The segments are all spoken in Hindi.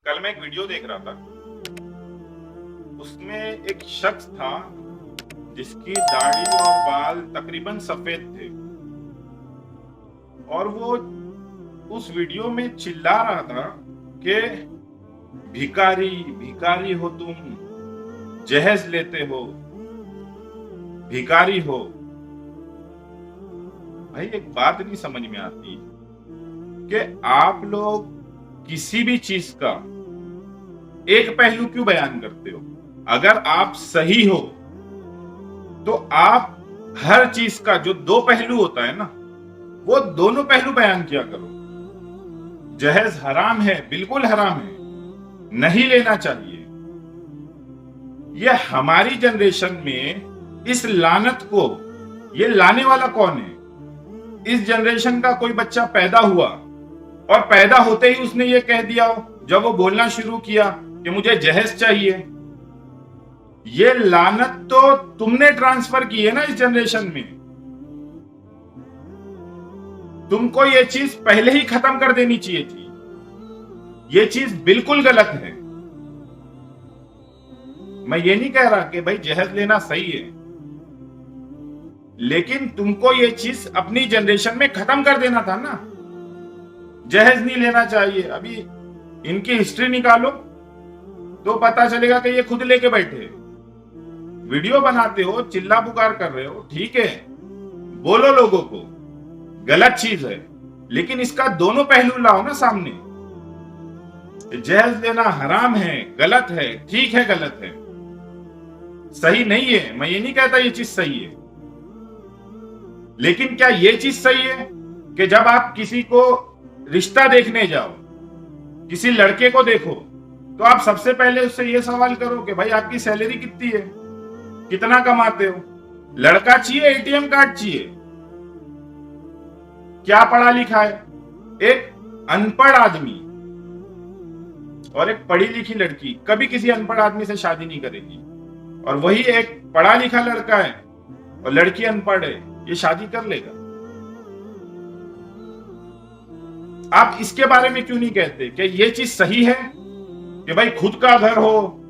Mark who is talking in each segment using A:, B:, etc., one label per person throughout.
A: कल मैं एक वीडियो देख रहा था। उसमें एक शख्स था जिसकी दाढ़ी और बाल तकरीबन सफेद थे और वो उस वीडियो में चिल्ला रहा था कि भिखारी भिखारी हो तुम, जहेज लेते हो, भिखारी हो। भाई एक बात नहीं समझ में आती कि आप लोग किसी भी चीज का एक पहलू क्यों बयान करते हो। अगर आप सही हो तो आप हर चीज का जो दो पहलू होता है ना, वो दोनों पहलू बयान किया करो। जहेज हराम है, बिल्कुल हराम है, नहीं लेना चाहिए। यह हमारी जनरेशन में इस लानत को ये लाने वाला कौन है? इस जनरेशन का कोई बच्चा पैदा हुआ और पैदा होते ही उसने ये कह दिया हो, जब वो बोलना शुरू किया कि मुझे जहेज चाहिए। ये लानत तो तुमने ट्रांसफर की है ना इस जनरेशन में। तुमको ये चीज पहले ही खत्म कर देनी चाहिए थी। ये चीज बिल्कुल गलत है। मैं ये नहीं कह रहा कि भाई जहेज लेना सही है, लेकिन तुमको ये चीज अपनी जनरेशन में खत्म कर देना था ना। जहेज नहीं लेना चाहिए। अभी इनकी हिस्ट्री निकालो तो पता चलेगा कि ये खुद लेके बैठे। वीडियो बनाते हो, चिल्ला पुकार कर रहे हो, ठीक है, बोलो लोगों को, गलत चीज है, लेकिन इसका दोनों पहलू लाओ ना सामने। जहेज लेना हराम है, गलत है, ठीक है, गलत है, सही नहीं है। मैं ये नहीं कहता ये चीज सही है, लेकिन क्या ये चीज सही है कि जब आप किसी को रिश्ता देखने जाओ, किसी लड़के को देखो, तो आप सबसे पहले उससे ये सवाल करो कि भाई आपकी सैलरी कितनी है, कितना कमाते हो? लड़का चाहिए, एटीएम कार्ड चाहिए, क्या पढ़ा लिखा है? एक अनपढ़ आदमी और एक पढ़ी लिखी लड़की कभी किसी अनपढ़ आदमी से शादी नहीं करेगी, और वही एक पढ़ा लिखा लड़का है और लड़की अनपढ़ है, ये शादी कर लेगा। आप इसके बारे में क्यों नहीं कहते कि ये चीज सही है कि भाई खुद का घर हो,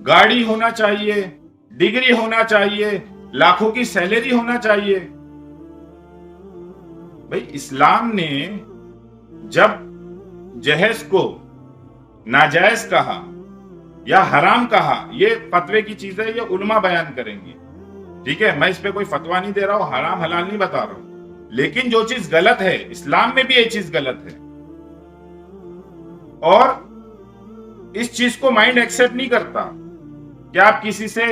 A: गाड़ी होना चाहिए, डिग्री होना चाहिए, लाखों की सैलरी होना चाहिए। भाई इस्लाम ने जब जहेज को नाजायज कहा या हराम कहा, ये फतवे की चीज है, ये उलमा बयान करेंगे, ठीक है। मैं इस पे कोई फतवा नहीं दे रहा हूं, हराम हलाल नहीं बता रहा हूं, लेकिन जो चीज गलत है इस्लाम में भी ये चीज गलत है, और इस चीज को माइंड एक्सेप्ट नहीं करता कि आप किसी से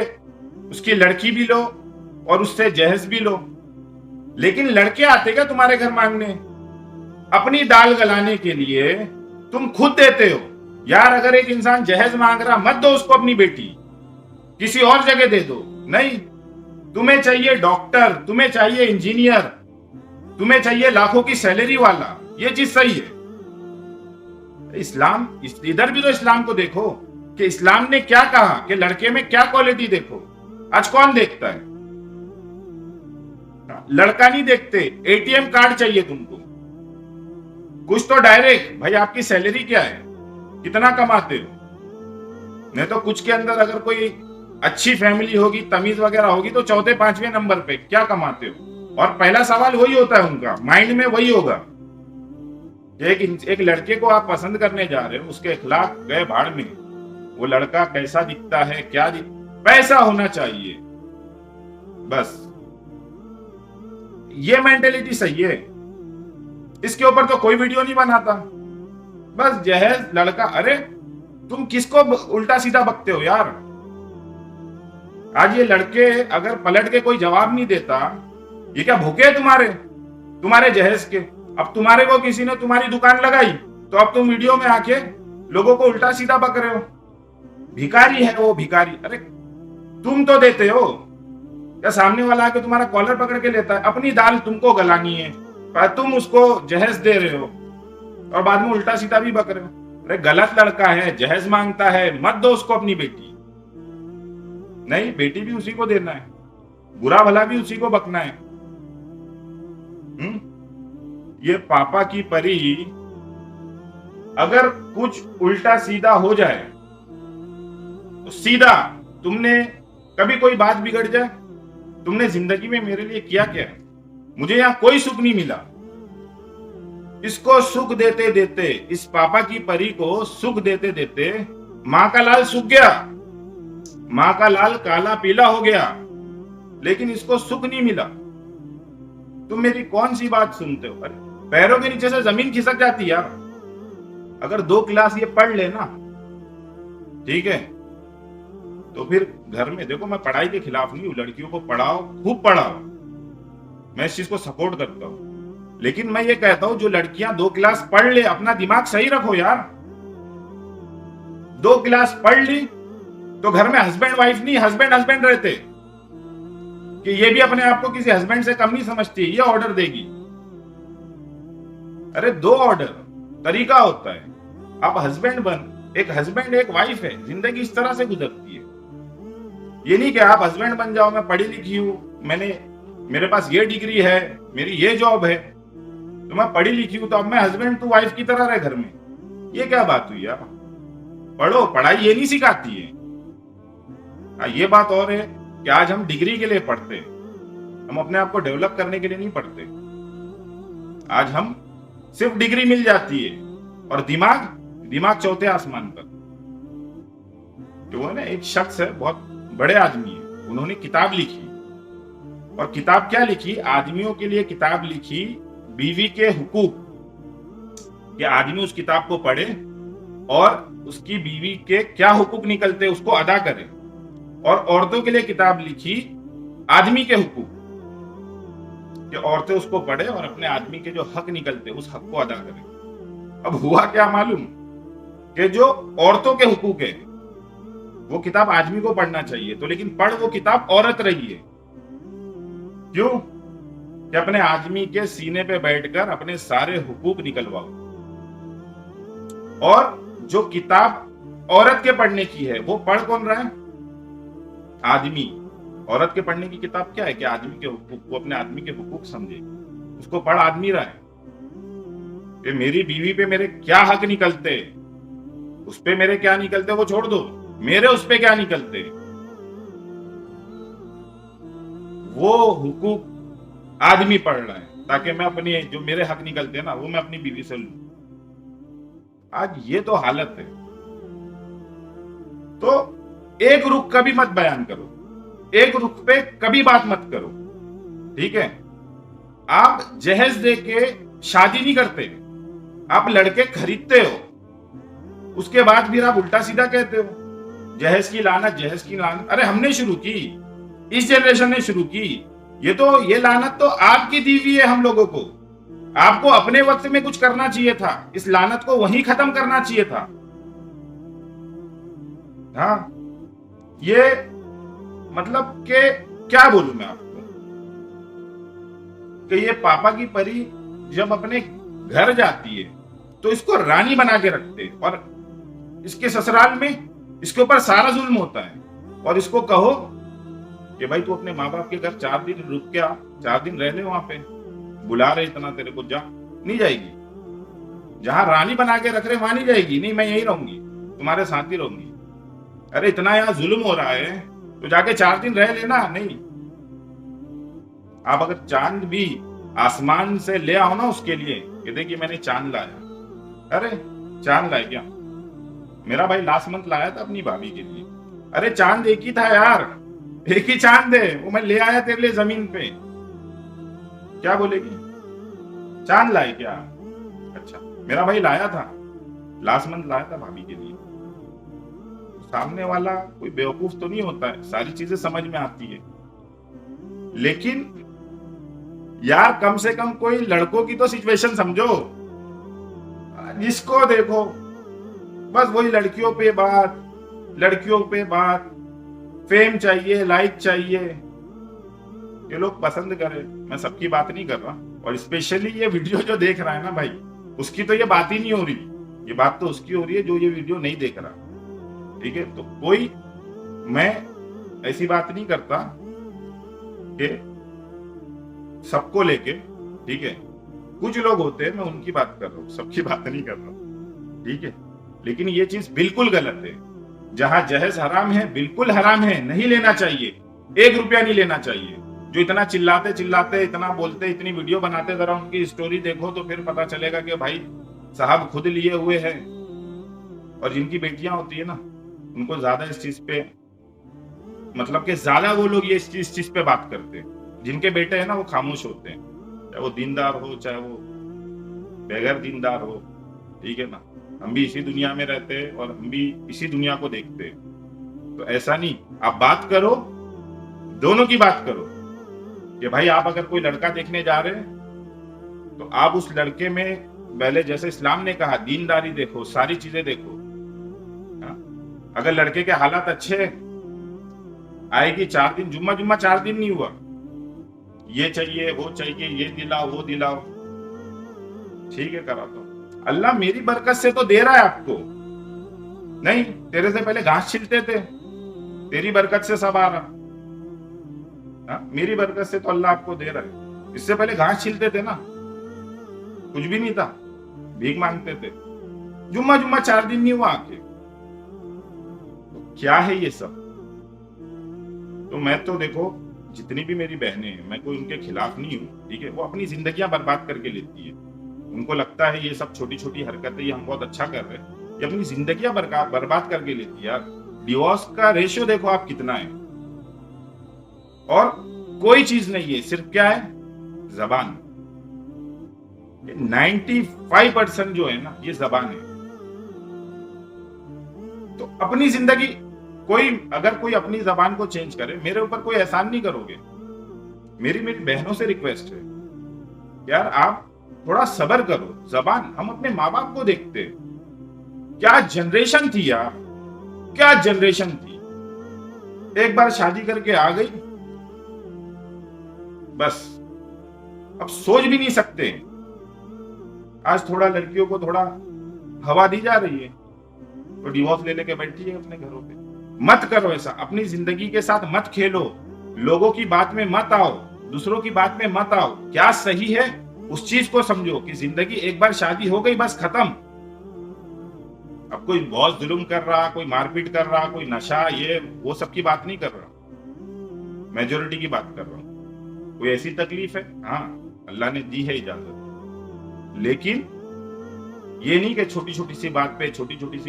A: उसकी लड़की भी लो और उससे जहेज भी लो। लेकिन लड़के आते क्या तुम्हारे घर मांगने? अपनी दाल गलाने के लिए तुम खुद देते हो। यार अगर एक इंसान जहेज मांग रहा, मत दो उसको अपनी बेटी, किसी और जगह दे दो। नहीं, तुम्हें चाहिए डॉक्टर, तुम्हें चाहिए इंजीनियर, तुम्हें चाहिए लाखों की सैलरी वाला, ये चीज सही है। इस्लाम, इधर भी तो इस्लाम को देखो कि इस्लाम ने क्या कहा कि लड़के में क्या क्वालिटी देखो। आज कौन देखता है? लड़का नहीं देखते, एटीएम कार्ड चाहिए तुमको, कुछ तो डायरेक्ट, भाई आपकी सैलरी क्या है, कितना कमाते हो? नहीं तो कुछ के अंदर अगर कोई अच्छी फैमिली होगी, तमीज वगैरह होगी, तो चौथे पांचवें नंबर पे क्या कमाते हो। और पहला सवाल वही होता है उनका, माइंड में वही होगा। एक लड़के को आप पसंद करने जा रहे हो, उसके अखलाक गए भाड़ में, वो लड़का कैसा दिखता है, क्या पैसा होना चाहिए, बस ये मेंटेलिटी सही है। इसके ऊपर तो कोई वीडियो नहीं बनाता, बस जहेज लड़का। अरे तुम किसको उल्टा सीधा बकते हो यार? आज ये लड़के अगर पलट के कोई जवाब नहीं देता, ये क्या भूखे है तुम्हारे जहेज के? अब तुम्हारे को किसी ने तुम्हारी दुकान लगाई तो अब तुम वीडियो में आके लोगों को उल्टा सीधा बक रहे हो, भिखारी है वो, भिखारी। अरे तुम तो देते हो, या सामने वाला आके तुम्हारा कॉलर पकड़ के लेता है? अपनी दाल तुमको गलानी है, तुम उसको जहेज दे रहे हो और बाद में उल्टा सीधा भी बक रहे हो। अरे गलत लड़का है, जहेज मांगता है, मत दो उसको अपनी बेटी। नहीं, बेटी भी उसी को देना है, बुरा भला भी उसी को बकना है। ये पापा की परी अगर कुछ उल्टा सीधा हो जाए तो सीधा, तुमने कभी कोई बात बिगड़ जाए, तुमने जिंदगी में मेरे लिए किया क्या? मुझे यहां कोई सुख नहीं मिला। इसको सुख देते देते, इस पापा की परी को सुख देते देते मां का लाल सूख गया, मां का लाल काला पीला हो गया, लेकिन इसको सुख नहीं मिला। तुम मेरी कौन सी बात सुनते हो? अरे पैरों के नीचे से जमीन खिसक जाती है यार। अगर 2 क्लास ये पढ़ लेना, ठीक है, तो फिर घर में देखो, मैं पढ़ाई के खिलाफ नहीं हूं, लड़कियों को पढ़ाओ, खूब पढ़ाओ, मैं इस चीज को सपोर्ट करता हूं। लेकिन मैं ये कहता हूं, जो लड़कियां 2 क्लास पढ़ ले, अपना दिमाग सही रखो यार। 2 क्लास पढ़ ली तो घर में हस्बैंड वाइफ नहीं, हस्बैंड हस्बैंड रहते, कि ये भी अपने आप को किसी हस्बैंड से कम नहीं समझती, ये ऑर्डर देगी। अरे 2 ऑर्डर तरीका होता है। आप हस्बैंड बन, एक हस्बैंड एक वाइफ है, जिंदगी इस तरह से गुजरती है। ये नहीं कि आप हस्बैंड बन जाओ, मैं पढ़ी लिखी हूं, मेरे पास ये डिग्री है, मेरी ये जॉब है, तो मैं पढ़ी लिखी हूं, तो अब मैं हस्बैंड टू वाइफ की तरह रहे घर में। ये क्या बात हुई यार? पढ़ो, पढ़ाई ये नहीं सिखाती है। ये बात और है कि आज हम डिग्री के लिए पढ़ते, हम अपने आप को डेवलप करने के लिए नहीं पढ़ते। आज हम सिर्फ डिग्री मिल जाती है और दिमाग चौथे आसमान पर। जो है ना, एक शख्स है, बहुत बड़े आदमी है, उन्होंने किताब लिखी, और किताब क्या लिखी? आदमियों के लिए किताब लिखी, बीवी के हुकूक, कि आदमी उस किताब को पढ़े और उसकी बीवी के क्या हुकूक निकलते उसको अदा करे। और औरतों के लिए किताब लिखी, आदमी के हुकूक, कि औरतें उसको पढ़े और अपने आदमी के जो हक निकलते उस हक को अदा करें। अब हुआ क्या मालूम, कि जो औरतों के हुकूक है वो किताब आदमी को पढ़ना चाहिए, तो लेकिन पढ़ वो किताब औरत रही है। क्यों? कि अपने आदमी के सीने पे बैठकर अपने सारे हुकूक निकलवाओ। और जो किताब औरत के पढ़ने की है वो पढ़ कौन रहा है? आदमी। औरत के पढ़ने की किताब क्या है? कि आदमी के हुकूक, वो अपने आदमी के हुकूक समझे, उसको पढ़ आदमी रहा है कि मेरी बीवी पे मेरे क्या हक निकलते, उस पे मेरे क्या निकलते वो छोड़ दो, मेरे उस पे क्या निकलते, वो हुकूक आदमी पढ़ रहा है, ताकि मैं अपनी जो मेरे हक निकलते हैं ना, वो मैं अपनी बीवी से लूं। आज ये तो हालत है। तो एक रुख कभी मत बयान करो, एक रुख पे कभी बात मत करो, ठीक है? आप जहेज दे के शादी नहीं करते, आप लड़के खरीदते हो, उसके बाद फिर आप उल्टा सीधा कहते हो जहेज की लानत, जहेज की लानत। अरे हमने शुरू की, इस जनरेशन ने शुरू की। ये लानत तो आपकी दी हुई है हम लोगों को। आपको अपने वक्त में कुछ करना चाहिए था, इस लानत को वहीं खत्म करना चाहिए था। हाँ, ये मतलब कि क्या बोलूं मैं आपको, कि ये पापा की परी जब अपने घर जाती है तो इसको रानी बना के रखते, और इसके ससुराल में इसके ऊपर सारा जुल्म होता है। और इसको कहो कि भाई तू अपने माँ बाप के घर 4 दिन रुक के आ, 4 दिन रह ले, वहां पे बुला रहे इतना तेरे को, जा, नहीं जाएगी। जहां रानी बना के रख रहे वहां नहीं जाएगी, नहीं मैं यही रहूंगी, तुम्हारे साथ ही रहूंगी। अरे इतना यहाँ जुल्म हो रहा है तो जाके 4 दिन रह लेना। नहीं, आप अगर चांद भी आसमान से ले आओ ना उसके लिए, ये देखिए मैंने चांद लाया। अरे चांद लाए क्या? मेरा भाई लास्ट मंथ लाया था अपनी भाभी के लिए। अरे चांद एक ही था यार, एक ही चांद है, वो मैं ले आया तेरे लिए जमीन पे। क्या बोलेगी? चांद लाए क्या? अच्छा, मेरा भाई लाया था, लास्ट मंथ लाया था भाभी के लिए। सामने वाला कोई बेवकूफ तो नहीं होता है, सारी चीजें समझ में आती है। लेकिन यार कम से कम कोई लड़कों की तो सिचुएशन समझो। जिसको देखो बस वही लड़कियों पे बात, लड़कियों पे बात, फेम चाहिए, लाइक चाहिए, ये लोग पसंद करें। मैं सबकी बात नहीं कर रहा, और स्पेशली ये वीडियो जो देख रहा है ना भाई, उसकी तो ये बात ही नहीं हो रही, ये बात तो उसकी हो रही है जो ये वीडियो नहीं देख रहा, ठीक है? तो कोई, मैं ऐसी बात नहीं करता कि सबको लेके, ठीक है? कुछ लोग होते हैं, मैं उनकी बात कर रहा हूं, सबकी बात नहीं कर रहा, ठीक है, लेकिन ये चीज बिल्कुल गलत है। जहां जहेज हराम है, बिल्कुल हराम है, नहीं लेना चाहिए, 1 रुपया नहीं लेना चाहिए। जो इतना चिल्लाते चिल्लाते, इतना बोलते, इतनी वीडियो बनाते, जरा उनकी स्टोरी देखो तो फिर पता चलेगा कि भाई साहब खुद लिए हुए हैं। और जिनकी बेटियां होती है ना, उनको ज्यादा इस चीज पे, मतलब कि ज्यादा वो लोग ये इस चीज पे बात करते हैं। जिनके बेटे हैं ना, वो खामोश होते हैं, चाहे वो दीनदार हो, चाहे वो बगैर दीनदार हो। ठीक है ना, हम भी इसी दुनिया में रहते हैं और हम भी इसी दुनिया को देखते हैं। तो ऐसा नहीं, आप बात करो, दोनों की बात करो कि भाई आप अगर कोई लड़का देखने जा रहे हैं तो आप उस लड़के में पहले, जैसे इस्लाम ने कहा, दीनदारी देखो, सारी चीजें देखो। अगर लड़के के हालात अच्छे, आएगी 4 दिन, जुम्मा जुम्मा 4 दिन नहीं हुआ, ये चाहिए वो चाहिए, ये दिलाओ वो दिलाओ, ठीक है करा दो। अल्लाह मेरी बरकत से तो दे रहा है आपको, नहीं तेरे से पहले घास छिलते थे, तेरी बरकत से सब आ रहा। मेरी बरकत से तो अल्लाह आपको दे रहा है। इससे पहले घास छिलते थे ना, कुछ भी नहीं था, भीख मांगते थे, जुम्मा जुम्मा 4 दिन नहीं हुआ आके। तो क्या है ये सब? तो मैं तो देखो, जितनी भी मेरी बहनें हैं, मैं कोई उनके खिलाफ नहीं हूँ, ठीक है, वो अपनी जिंदगियां बर्बाद करके लेती है। उनको लगता है ये सब छोटी छोटी हरकतें, ये हम बहुत अच्छा कर रहे हैं, ये अपनी जिंदगियां बर्बाद करके लेती है यार। डिवोर्स का रेशियो देखो आप कितना है, और कोई चीज नहीं है, सिर्फ क्या है, जबान। 95% जो है ना, ये जबान है। तो अपनी जिंदगी, अगर कोई अपनी जबान को चेंज करे, मेरे ऊपर कोई एहसान नहीं करोगे। मेरी बहनों से रिक्वेस्ट है यार, आप थोड़ा सब्र करो। जबान, हम अपने माँ बाप को देखते, क्या जनरेशन थी यार, क्या जनरेशन थी। एक बार शादी करके आ गई, बस अब सोच भी नहीं सकते। आज थोड़ा लड़कियों को थोड़ा हवा दी जा रही है तो डिवोर्स ले लेके बैठी है अपने घरों पे। मत करो ऐसा, अपनी जिंदगी के साथ मत खेलो, लोगों की बात में मत आओ, दूसरों की बात में मत आओ। क्या सही है उस चीज को समझो कि जिंदगी एक बार शादी हो गई, बस खत्म। अब कोई बहुत जुल्म कर रहा, कोई मारपीट कर रहा, कोई नशा, ये वो सब की बात नहीं कर रहा, मेजोरिटी की बात कर रहा हूं। कोई ऐसी तकलीफ है, हाँ अल्लाह ने दी है इजाजत, लेकिन ये नहीं कि छोटी छोटी सी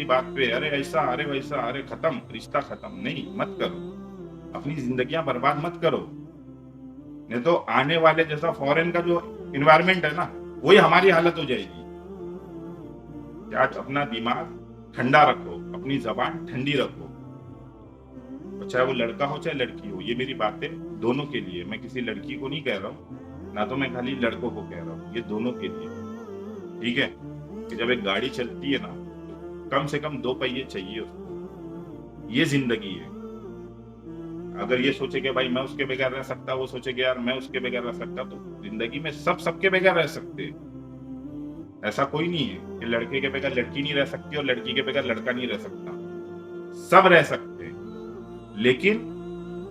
A: बात पे अरे ऐसा, अरे वैसा, अरे खत्म, रिश्ता खत्म। नहीं, मत करो, अपनी जिंदगियां बर्बाद मत करो। नहीं तो आने वाले, जैसा फॉरेन का जो इन्वायरमेंट है ना, वही हमारी हालत हो जाएगी। आज अपना दिमाग ठंडा रखो, अपनी जबान ठंडी रखो, चाहे वो लड़का हो चाहे लड़की हो। ये मेरी बातें दोनों के लिए, मैं किसी लड़की को नहीं कह रहा हूँ, ना तो मैं खाली लड़कों को कह रहा हूँ, ये दोनों के लिए, ठीक है। कि जब एक गाड़ी चलती है ना, तो कम से कम 2 पहिए चाहिए उसको। ये जिंदगी है। अगर ये सोचे कि भाई मैं उसके बगैर रह सकता, वो सोचे कि यार मैं उसके बगैर रह सकता, तो जिंदगी में सब सबके बगैर रह सकते हैं। ऐसा कोई नहीं है कि लड़के के बगैर लड़की नहीं रह सकती और लड़की के बगैर लड़का नहीं रह सकता, सब रह सकते हैं। लेकिन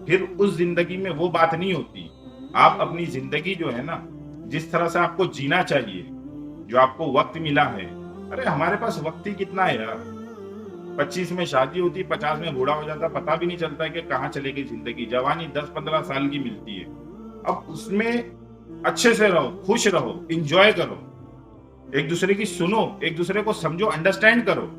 A: फिर उस जिंदगी में वो बात नहीं होती। आप अपनी जिंदगी जो है ना, जिस तरह से आपको जीना चाहिए, जो आपको वक्त मिला है, अरे हमारे पास वक्त ही कितना है यार। 25 में शादी होती, 50 में बूढ़ा हो जाता, पता भी नहीं चलता है कि कहाँ चलेगी जिंदगी। जवानी 10-15 साल की मिलती है, अब उसमें अच्छे से रहो, खुश रहो, एंजॉय करो, एक दूसरे की सुनो, एक दूसरे को समझो, अंडरस्टैंड करो।